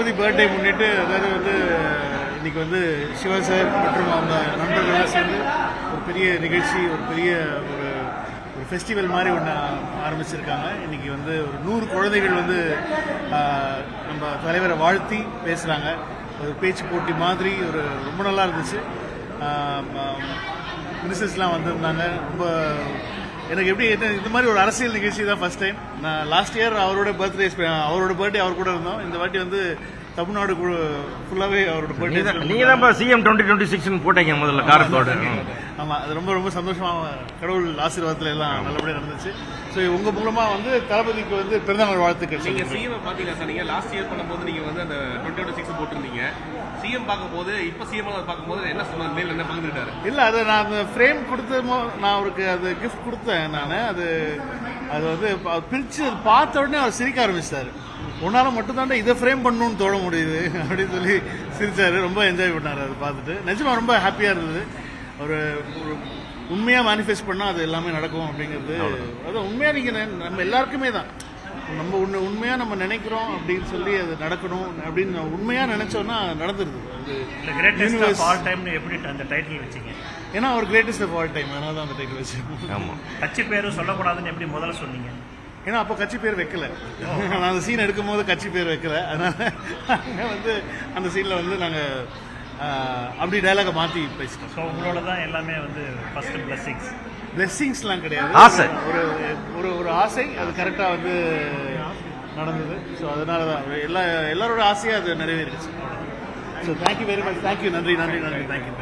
தளபதி birthday முன்னிட்டு அதாவது வந்து இன்னைக்கு வந்து சிவா சார் மற்றும் அவங்க நண்பர்கள்லாம் சேர்ந்து ஒரு பெரிய நிகழ்ச்சி, ஒரு பெரிய ஒரு ஃபெஸ்டிவல் மாதிரி ஒன்று ஆரம்பிச்சிருக்காங்க. இன்றைக்கி வந்து ஒரு 100 குழந்தைகள் வந்து நம்ம தலைவரை வாழ்த்தி பேசுகிறாங்க. ஒரு பேச்சு போட்டி மாதிரி ஒரு ரொம்ப நல்லா இருந்துச்சு. மினிஸ்டர்ஸ்லாம் வந்திருந்தாங்க. ரொம்ப எனக்கு எப்படி இந்த மாதிரி ஒரு அரசியல் நிகழ்ச்சி தான் ஃபர்ஸ்ட் டைம். நான் லாஸ்ட் இயர் அவரோட பர்த்டே அவர் கூட இருந்தோம். இந்த வாட்டி வந்து தமிழ்நாடு ஃபுல்லாகவே அவரோட பர்த்டே. நீங்கள் தான் சிஎம் 2026 போட்டீங்க முதல்ல காரத்தோடு. ஆமாம், அது ரொம்ப ரொம்ப சந்தோஷமாக கடவுள் ஆசீர்வாதத்தில் எல்லாம் நல்லபடியாக நடந்துச்சு. ஸோ உங்கள் மூலமாக வந்து தளபதிக்கு வந்து பிறந்தநாள் வாழ்த்துக்கள். நீங்கள் சிஎம் பார்த்தீங்கன்னா சார், நீங்கள் லாஸ்ட் இயர் பண்ணும்போது நீங்கள் வந்து அந்த 2026 போட்டிருந்தீங்க. சிஎம் பார்க்கும்போது இப்போ சிஎம் பார்க்கும்போது என்ன சொன்னார், மேல் என்ன பகிர்ந்துட்டாரு? இல்லை, அது நான் அந்த ஃப்ரேம் கொடுத்தமோ நான் அவருக்கு அது கிஃப்ட் கொடுத்தேன். நான் அது வந்து பிரித்து பார்த்த உடனே அவர் சிரிக்க ஆரம்பிச்சிட்டாரு. உன்னால் மட்டும்தாண்டா இதை ஃப்ரேம் பண்ணணும்னு தோண முடியுது அப்படின்னு சொல்லி சிரிச்சாரு. ரொம்ப என்ஜாய் பண்ணார். அதை பார்த்துட்டு நிஜமா ரொம்ப ஹாப்பியாக இருந்தது. ஒரு உண்மையாக மேனிஃபெஸ்ட் பண்ணால் அது எல்லாமே நடக்கும் அப்படிங்கிறது. அதான் உண்மையாக நீங்கள் நம்ம எல்லாருக்குமே தான் நம்ம உண்மையாக நம்ம நினைக்கிறோம் அப்படின்னு சொல்லி அது நடக்கணும் அப்படின்னு உண்மையாக நினைச்சோன்னா நடந்துருது. அது எப்படி அந்த டைட்டில் வச்சிங்க? ஏன்னா அவர் கிரேட்டஸ்ட் ஆஃப் ஆல் டைம், அதனால தான் அந்த டைட்டில் வச்சிருக்கோம். ஆமாம், கட்சி பேரும் சொல்லக்கூடாதுன்னு எப்படி முதல்ல சொன்னீங்க? ஏன்னா அப்போ கட்சி பேர் வைக்கல. நான் அந்த சீன் எடுக்கும் போது கட்சி பேர் வைக்கல. அதனால வந்து அந்த சீனில் வந்து நாங்கள் அப்படி டைலாக மாற்றி பேசிட்டோம். ஸோ உங்களோட தான் எல்லாமே வந்து ஃபர்ஸ்ட் பிளெஸ்ஸிங்ஸ்லாம் கிடையாது, ஆசை. ஒரு ஆசை. அது கரெக்டாக வந்து நடந்தது. ஸோ அதனால தான் எல்லாரோட ஆசையாக அது நிறைவேறிடுச்சு. So thank you very much. Thank you. நன்றி. தேங்க்யூ.